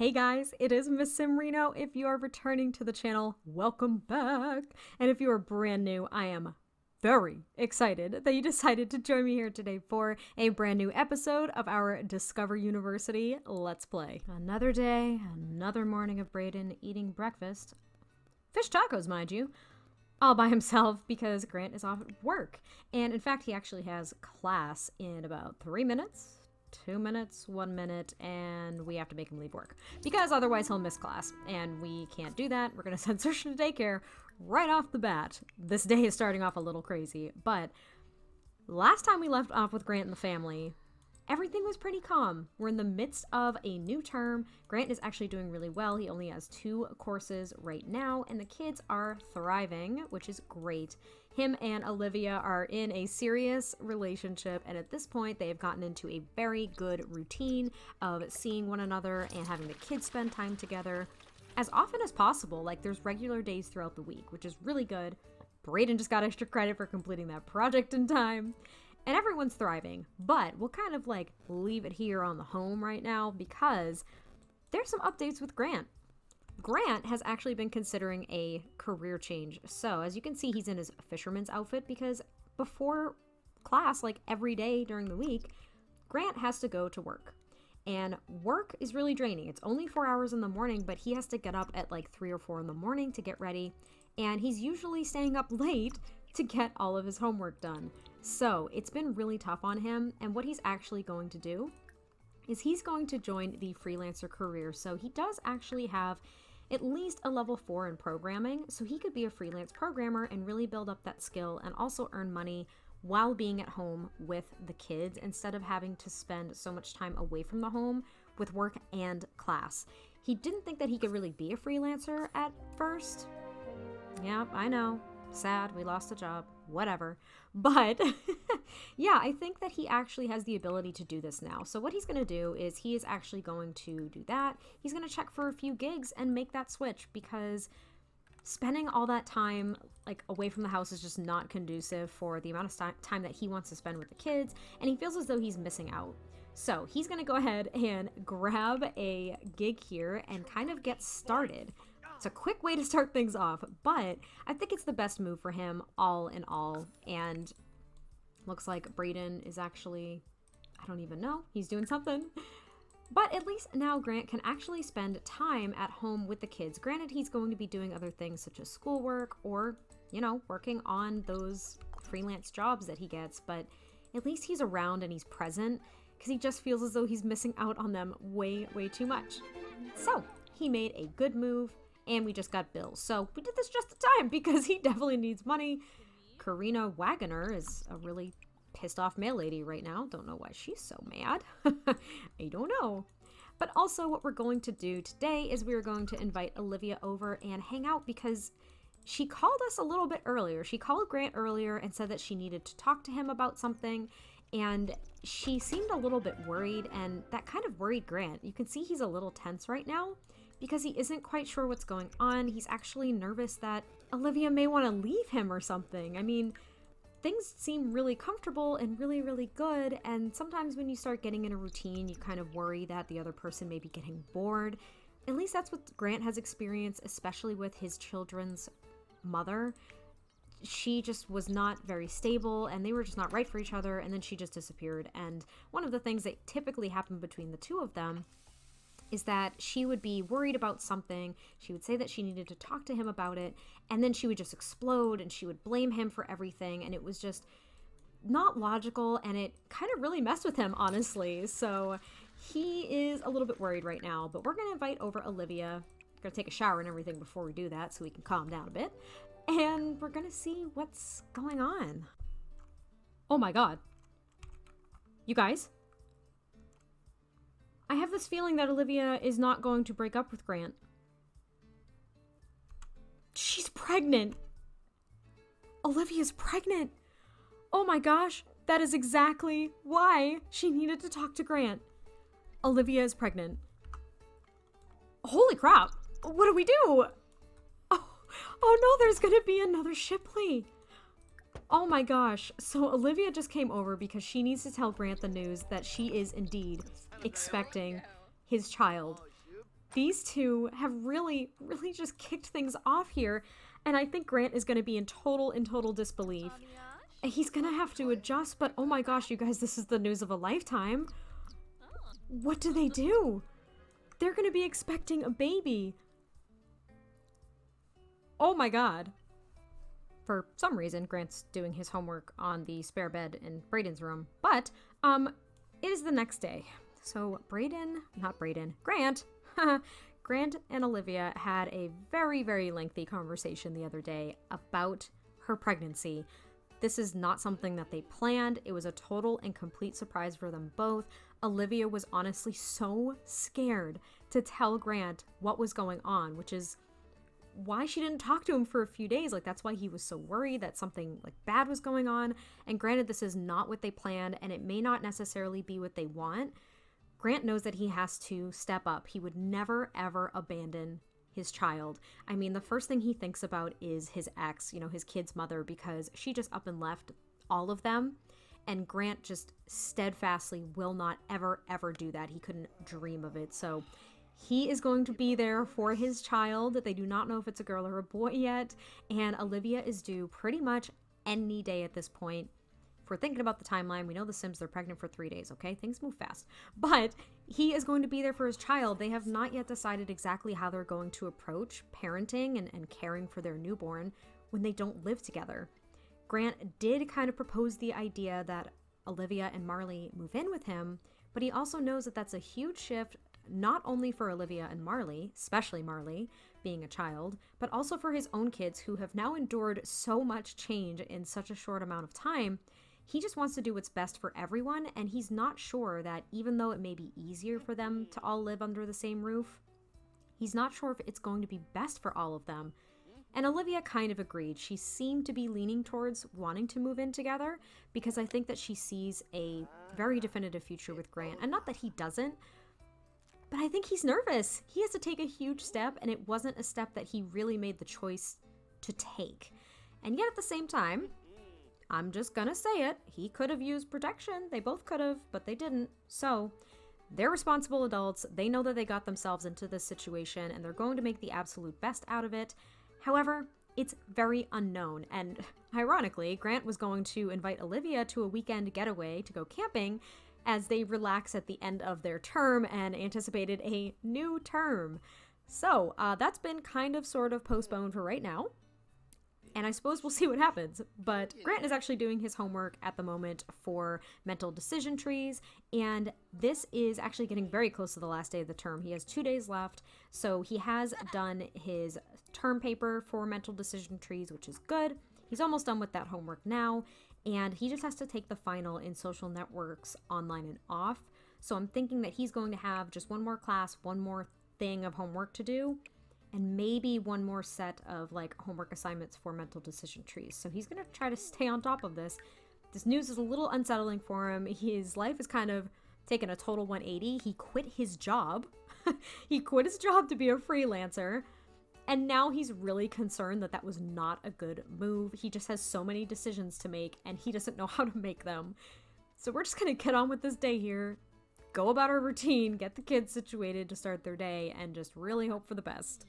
Hey guys, it is MissSimReno. If you are returning to the channel, welcome back. And if you are brand new, I am very excited that you decided to join me here today for a brand new episode of our Discover University Let's Play. Another day, another morning of Brayden eating breakfast. Fish tacos, mind you. All by himself because Grant is off at work. And in fact, he actually has class in about 3 minutes. 2 minutes, 1 minute, and we have to make him leave work because otherwise he'll miss class, and we can't do that. We're gonna send Sersha to daycare right off the bat. This day is starting off a little crazy, but last time we left off with Grant and the family, everything was pretty calm. We're in the midst of a new term. Grant is actually doing really well. He only has 2 courses right now, and the kids are thriving, which is great. Him and Olivia are in a serious relationship, and at this point, they have gotten into a very good routine of seeing one another and having the kids spend time together as often as possible. Like, there's regular days throughout the week, which is really good. Brayden just got extra credit for completing that project in time. And everyone's thriving, but we'll kind of like leave it here on the home right now because there's some updates with Grant. Grant has actually been considering a career change. So as you can see, he's in his fisherman's outfit because before class, like every day during the week, Grant has to go to work. And work is really draining. It's only 4 hours in the morning, but he has to get up at like 3 or 4 in the morning to get ready. And he's usually staying up late to get all of his homework done. So it's been really tough on him, and what he's actually going to do is he's going to join the freelancer career. So he does actually have at least a level 4 in programming, so he could be a freelance programmer and really build up that skill and also earn money while being at home with the kids instead of having to spend so much time away from the home with work and class. He didn't think that he could really be a freelancer at first. Yeah, I know. Sad, we lost a job, whatever. But yeah, I think that he actually has the ability to do this now. So what he's going to do is he is actually going to do that. He's going to check for a few gigs and make that switch because spending all that time like away from the house is just not conducive for the amount of time that he wants to spend with the kids, and he feels as though he's missing out. So he's going to go ahead and grab a gig here and kind of get started. It's a quick way to start things off, but I think it's the best move for him all in all. And looks like Brayden is actually, I don't even know, he's doing something. But at least now Grant can actually spend time at home with the kids. Granted, he's going to be doing other things such as schoolwork or, you know, working on those freelance jobs that he gets, but at least he's around and he's present because he just feels as though he's missing out on them way, way too much. So he made a good move. And we just got bills. So we did this just in time because he definitely needs money. Karina Wagoner is a really pissed off mail lady right now. Don't know why she's so mad. I don't know. But also what we're going to do today is we're going to invite Olivia over and hang out because she called us a little bit earlier. She called Grant earlier and said that she needed to talk to him about something. And she seemed a little bit worried, and that kind of worried Grant. You can see he's a little tense right now because he isn't quite sure what's going on. He's actually nervous that Olivia may want to leave him or something. I mean, things seem really comfortable and really, really good, and sometimes when you start getting in a routine, you kind of worry that the other person may be getting bored. At least that's what Grant has experienced, especially with his children's mother. She just was not very stable, and they were just not right for each other, and then she just disappeared. And one of the things that typically happened between the two of them is that she would be worried about something, she would say that she needed to talk to him about it, and then she would just explode and she would blame him for everything, and it was just not logical, and it kind of really messed with him, honestly. So he is a little bit worried right now, but we're going to invite over Olivia. We're going to take a shower and everything before we do that so we can calm down a bit, and we're going to see what's going on. Oh my god. You guys? I have this feeling that Olivia is not going to break up with Grant. She's pregnant. Olivia's pregnant. Oh my gosh, that is exactly why she needed to talk to Grant. Olivia is pregnant. Holy crap. What do we do? Oh no, there's gonna be another Shipley. Oh my gosh. So Olivia just came over because she needs to tell Grant the news that she is indeed expecting his child. these two have really just kicked things off here. And I think Grant is going to be in total disbelief. He's going to have to adjust, but oh my gosh, you guys, this is the news of a lifetime. What do they do? They're going to be expecting a baby. Oh my god. For some reason, Grant's doing his homework on the spare bed in Brayden's room. But, it is the next day. So Grant, Grant and Olivia had a very lengthy conversation the other day about her pregnancy. This is not something that they planned. It was a total and complete surprise for them both. Olivia was honestly so scared to tell Grant what was going on, which is why she didn't talk to him for a few days. Like, that's why he was so worried that something like bad was going on. And granted, this is not what they planned, and it may not necessarily be what they want. Grant knows that he has to step up. He would never ever abandon his child. I mean, the first thing he thinks about is his ex, his kid's mother, because she just up and left all of them. And Grant just steadfastly will not ever do that. He couldn't dream of it. So he is going to be there for his child. They do not know if it's a girl or a boy yet. And Olivia is due pretty much any day at this point. If we're thinking about the timeline, we know the Sims, they're pregnant for 3 days, okay? Things move fast. But he is going to be there for his child. They have not yet decided exactly how they're going to approach parenting and caring for their newborn when they don't live together. Grant did kind of propose the idea that Olivia and Marley move in with him, but he also knows that that's a huge shift, not only for Olivia and Marley, especially Marley, being a child, but also for his own kids who have now endured so much change in such a short amount of time. He just wants to do what's best for everyone, and he's not sure that even though it may be easier for them to all live under the same roof, he's not sure if it's going to be best for all of them. And Olivia kind of agreed. She seemed to be leaning towards wanting to move in together because I think that she sees a very definitive future with Grant. And not that he doesn't, but I think he's nervous. He has to take a huge step, and it wasn't a step that he really made the choice to take. And yet at the same time, I'm just gonna say it, he could have used protection. They both could have, but they didn't. So they're responsible adults. They know that they got themselves into this situation, and they're going to make the absolute best out of it. However, it's very unknown, and ironically, Grant was going to invite Olivia to a weekend getaway to go camping as they relax at the end of their term and anticipated a new term. So that's been kind of sort of postponed for right now, and I suppose we'll see what happens. But Grant is actually doing his homework at the moment for mental decision trees, and this is actually getting very close to the last day of the term. He has 2 days left, so he has done his term paper for mental decision trees, which is good. He's almost done with that homework now, and he just has to take the final in social networks online and off. So I'm thinking that he's going to have just one more class, one more thing of homework to do, and maybe one more set of like homework assignments for mental decision trees. So he's going to try to stay on top of this. This news is a little unsettling for him. His life is kind of taken a total 180. He quit his job. He quit his job to be a freelancer. And now he's really concerned that that was not a good move. He just has so many decisions to make, and he doesn't know how to make them. So we're just going to get on with this day here, go about our routine, get the kids situated to start their day, and just really hope for the best.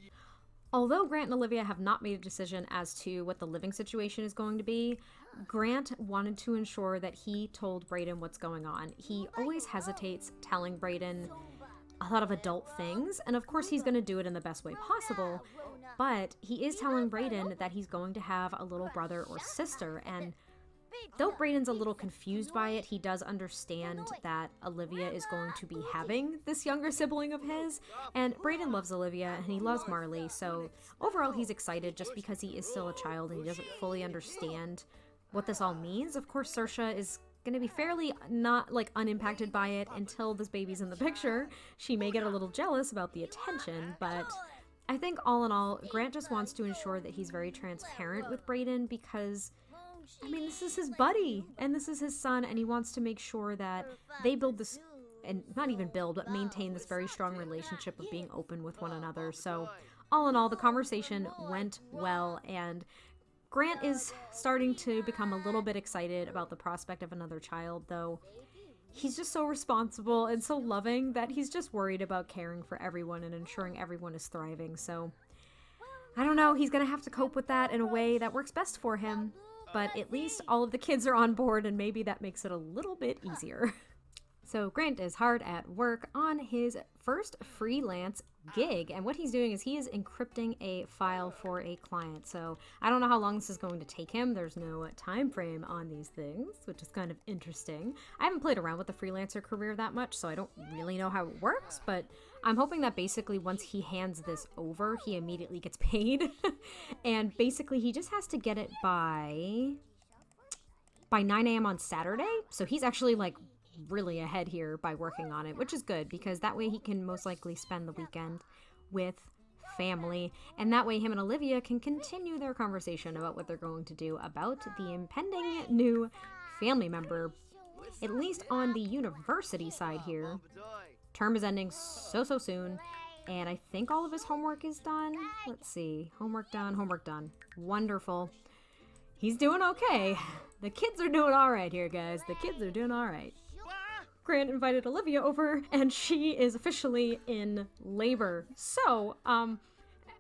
Although Grant and Olivia have not made a decision as to what the living situation is going to be, Grant wanted to ensure that he told Brayden what's going on. He always hesitates telling Brayden a lot of adult things, and of course he's going to do it in the best way possible, but he is telling Brayden that he's going to have a little brother or sister, and though Brayden's a little confused by it, he does understand that Olivia is going to be having this younger sibling of his, and Brayden loves Olivia and he loves Marley, so overall he's excited just because he is still a child and he doesn't fully understand what this all means. Of course, Saoirse is going to be fairly not like unimpacted by it until this baby's in the picture. She may get a little jealous about the attention, but I think all in all, Grant just wants to ensure that he's very transparent with Brayden because, I mean, this is his buddy and this is his son, and he wants to make sure that they build this, and not even build, but maintain this very strong relationship of being open with one another. So all in all, the conversation went well, and Grant is starting to become a little bit excited about the prospect of another child, though he's just so responsible and so loving that he's just worried about caring for everyone and ensuring everyone is thriving. So I don't know, he's gonna have to cope with that in a way that works best for him, but at least all of the kids are on board and maybe that makes it a little bit easier. So Grant is hard at work on his first freelance gig, and what he's doing is he is encrypting a file for a client. So I don't know how long this is going to take him. There's no time frame on these things, which is kind of interesting. I haven't played around with the freelancer career that much, so I don't really know how it works, but I'm hoping that basically once he hands this over, he immediately gets paid. And basically he just has to get it by 9 a.m. on Saturday. So he's actually like really ahead here by working on it, which is good because that way he can most likely spend the weekend with family, and that way him and Olivia can continue their conversation about what they're going to do about the impending new family member. At least on the university side here, term is ending so soon, and I think all of his homework is done. Let's see, homework done. Wonderful. He's doing okay. The kids are doing all right here, guys. The kids are doing all right. Grant invited Olivia over, and she is officially in labor. So,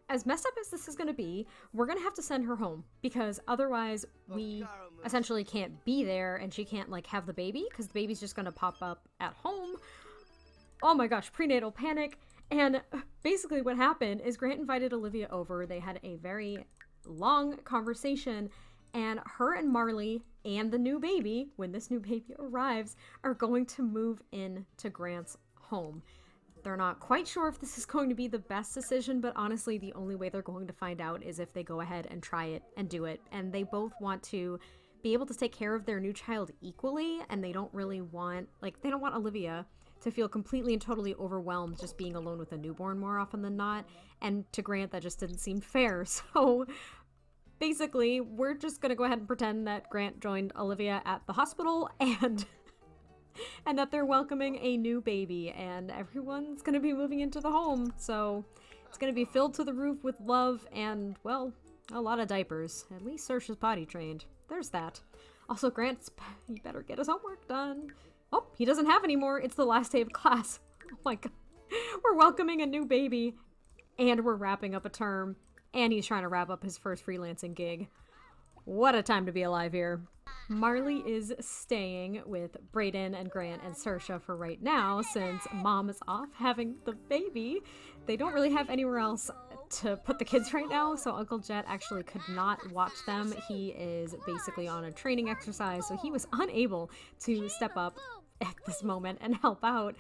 as messed up as this is going to be, we're going to have to send her home because otherwise we essentially can't be there and she can't like have the baby because the baby's just going to pop up at home. Oh my gosh, prenatal panic. And basically what happened is Grant invited Olivia over. They had a very long conversation, and her and Marley and the new baby, when this new baby arrives, are going to move in to Grant's home. They're not quite sure if this is going to be the best decision, but honestly, the only way they're going to find out is if they go ahead and try it and do it. And they both want to be able to take care of their new child equally, and they don't really want, they don't want Olivia to feel completely and totally overwhelmed just being alone with a newborn more often than not. And to Grant, that just didn't seem fair. So basically, we're just going to go ahead and pretend that Grant joined Olivia at the hospital and that they're welcoming a new baby, and everyone's going to be moving into the home. So it's going to be filled to the roof with love and, well, a lot of diapers. At least Saoirse's potty trained. There's that. Also, he better get his homework done. Oh, he doesn't have any more. It's the last day of class. Oh my god. We're welcoming a new baby, and we're wrapping up a term, and he's trying to wrap up his first freelancing gig. What a time to be alive here. Marley is staying with Brayden and Grant and Saoirse for right now, since mom is off having the baby. They don't really have anywhere else to put the kids right now, so Uncle Jet actually could not watch them. He is basically on a training exercise, so he was unable to step up at this moment and help out.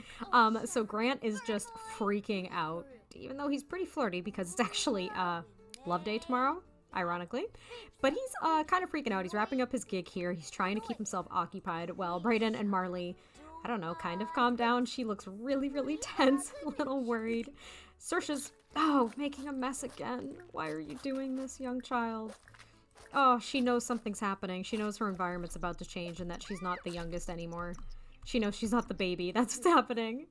So Grant is just freaking out, even though he's pretty flirty because it's actually love day tomorrow, ironically. But he's kind of freaking out. He's wrapping up his gig here. He's trying to keep himself occupied while Brayden and Marley, I don't know, kind of calm down. She looks really, really tense, a little worried. Saoirse's, making a mess again. Why are you doing this, young child? Oh, she knows something's happening. She knows her environment's about to change and that she's not the youngest anymore. She knows she's not the baby. That's what's happening.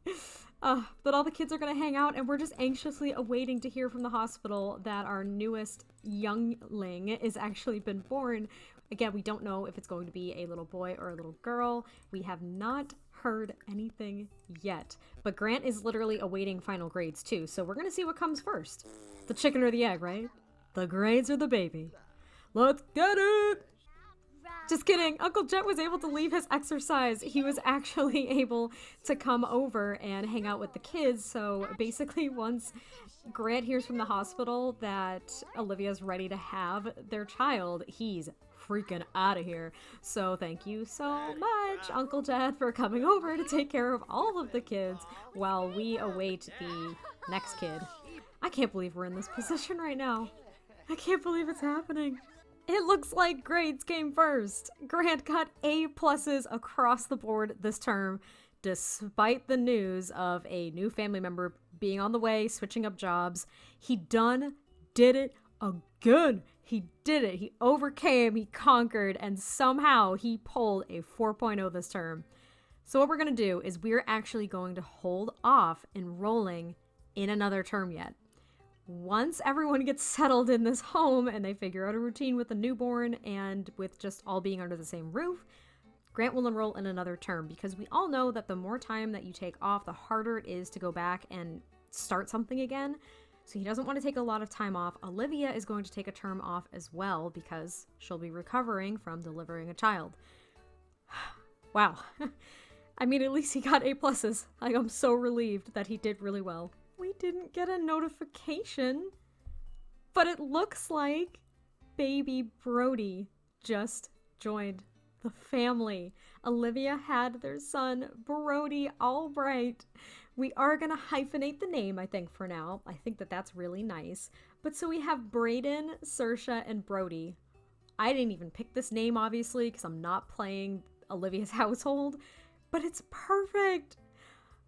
But all the kids are going to hang out, and we're just anxiously awaiting to hear from the hospital that our newest youngling is actually been born. Again, we don't know if it's going to be a little boy or a little girl. We have not heard anything yet. But Grant is literally awaiting final grades too, so we're going to see what comes first. The chicken or the egg, right? The grades or the baby? Let's get it! Just kidding. Uncle Jet was able to leave his exercise. He was actually able to come over and hang out with the kids. So basically, once Grant hears from the hospital that Olivia's ready to have their child, he's freaking out of here. So thank you so much, Uncle Jet, for coming over to take care of all of the kids while we await the next kid. I can't believe we're in this position right now. I can't believe it's happening. It looks like grades came first. Grant got A+ across the board this term, despite the news of a new family member being on the way, switching up jobs. He did it again. He did it. He overcame, he conquered, and somehow he pulled a 4.0 this term. So what we're going to do is we're actually going to hold off enrolling in another term yet. Once everyone gets settled in this home and they figure out a routine with the newborn and with just all being under the same roof, Grant will enroll in another term because we all know that the more time that you take off, the harder it is to go back and start something again. So he doesn't want to take a lot of time off. Olivia is going to take a term off as well because she'll be recovering from delivering a child. Wow. I mean, at least he got A pluses. Like, I'm so relieved that he did really well. We didn't get a notification, but it looks like baby Brody just joined the family. Olivia had their son, Brody Albright. We are going to hyphenate the name, I think, for now. I think that that's really nice. But so we have Brayden, Saoirse, and Brody. I didn't even pick this name, obviously, because I'm not playing Olivia's household, but it's perfect.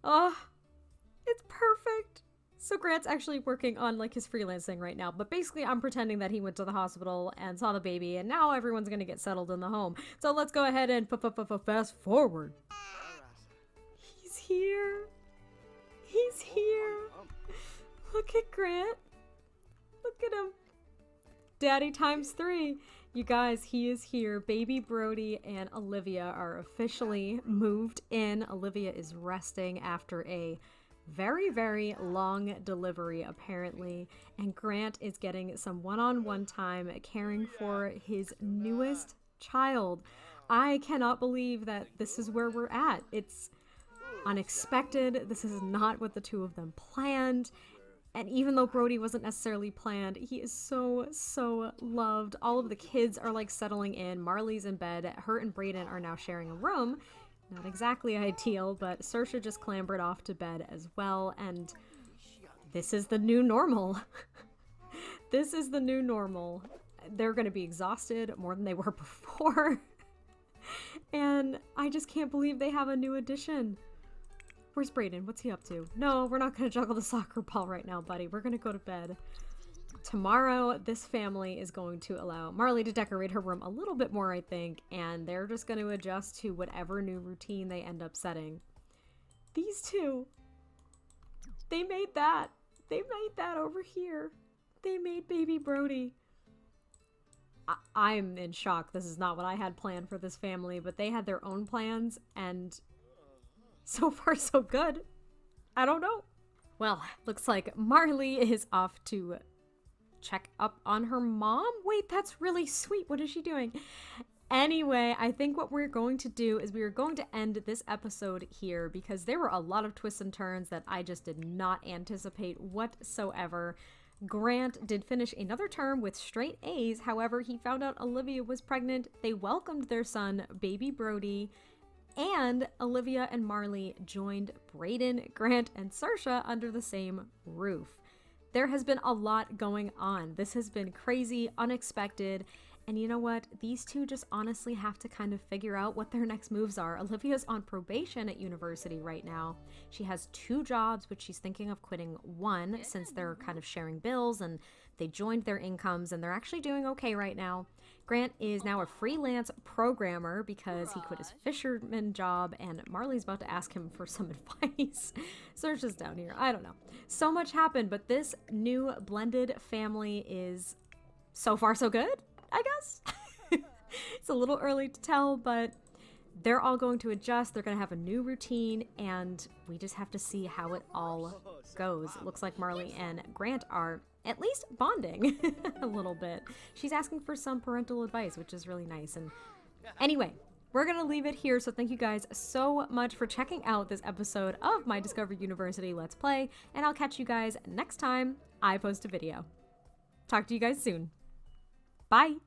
It's perfect. So Grant's actually working on like his freelancing right now, but basically I'm pretending that he went to the hospital and saw the baby, and now everyone's gonna get settled in the home. So let's go ahead and fast forward. He's here. He's here. Look at Grant. Look at him. Daddy times 3. You guys, he is here. Baby Brody and Olivia are officially moved in. Olivia is resting after a very, very long delivery, apparently. And Grant is getting some one-on-one time caring for his newest child. I cannot believe that this is where we're at. It's unexpected. This is not what the two of them planned. And even though Brody wasn't necessarily planned, he is so, so loved. All of the kids are like settling in. Marley's in bed. Her and Brayden are now sharing a room. Not exactly ideal, but Saoirse just clambered off to bed as well. And this is the new normal. This is the new normal. They're going to be exhausted more than they were before. And I just can't believe they have a new addition. Where's Brayden? What's he up to? No, we're not going to juggle the soccer ball right now, buddy. We're going to go to bed. Tomorrow, this family is going to allow Marley to decorate her room a little bit more, I think, and they're just going to adjust to whatever new routine they end up setting. These two, they made that. They made that over here. They made baby Brody. I'm in shock. This is not what I had planned for this family, but they had their own plans, and so far so good. I don't know. Well, looks like Marley is off to check up on her mom. Wait, that's really sweet. What is she doing? Anyway, I think what we're going to do is we are going to end this episode here because there were a lot of twists and turns that I just did not anticipate whatsoever. Grant did finish another term with straight A's. However, he found out Olivia was pregnant. They welcomed their son, baby Brody, and Olivia and Marley joined Brayden, Grant, and Saoirse under the same roof. There has been a lot going on. This has been crazy, unexpected, and you know what? These two just honestly have to kind of figure out what their next moves are. Olivia's on probation at university right now. She has 2 jobs, which she's thinking of quitting one since they're kind of sharing bills and they joined their incomes and they're actually doing okay right now. Grant is now a freelance programmer because he quit his fisherman job, and Marley's about to ask him for some advice. Saoirse's down here. I don't know. So much happened, but this new blended family is so far so good, I guess. It's a little early to tell, but they're all going to adjust. They're going to have a new routine, and we just have to see how it all goes. It looks like Marley and Grant are at least bonding a little bit. She's asking for some parental advice, which is really nice. And anyway, we're going to leave it here. So thank you guys so much for checking out this episode of my Discover University Let's Play, and I'll catch you guys next time I post a video. Talk to you guys soon. Bye.